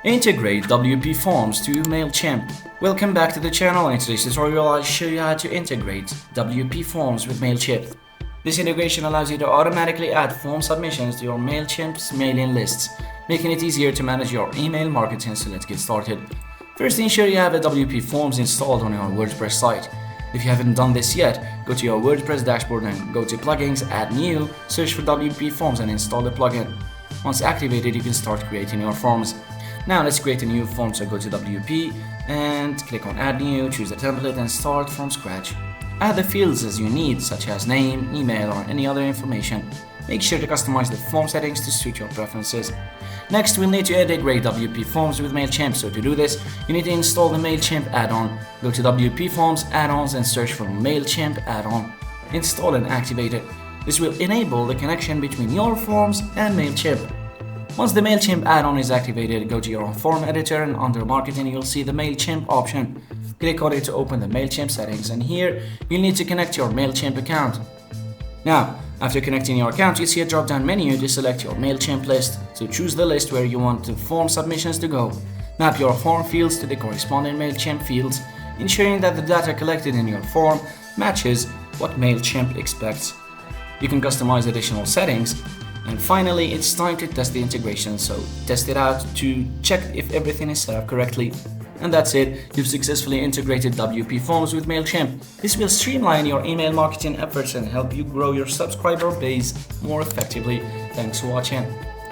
Integrate WPForms to Mailchimp. Welcome back to the channel. In today's tutorial, I'll show you how to integrate WPForms with Mailchimp. This integration allows you to automatically add form submissions to your Mailchimp's mailing lists, making it easier to manage your email marketing. So let's get started. First, ensure you have a WPForms installed on your WordPress site. If you haven't done this yet, go to your WordPress dashboard and go to Plugins, Add New, search for WPForms and install the plugin. Once activated, you can start creating your forms. Now let's create a new form, so go to WP and click on Add New, choose a template and start from scratch. Add the fields as you need, such as name, email or any other information. Make sure to customize the form settings to suit your preferences. Next, we'll need to integrate WPForms with Mailchimp. So to do this, you need to install the Mailchimp add-on. Go to WPForms add-ons and search for Mailchimp add-on. Install and activate it. This will enable the connection between your forms and Mailchimp. Once the Mailchimp add-on is activated, go to your form editor and under Marketing you'll see the Mailchimp option. Click on it to open the Mailchimp settings, and here you'll need to connect your Mailchimp account. Now, after connecting your account, you see a drop-down menu to select your Mailchimp list. So choose the list where you want the form submissions to go. Map your form fields to the corresponding Mailchimp fields, ensuring that the data collected in your form matches what Mailchimp expects. You can customize additional settings. And finally, it's time to test the integration, so test it out to check if everything is set up correctly. And that's it, you've successfully integrated WPForms with Mailchimp. This will streamline your email marketing efforts and help you grow your subscriber base more effectively. Thanks for watching.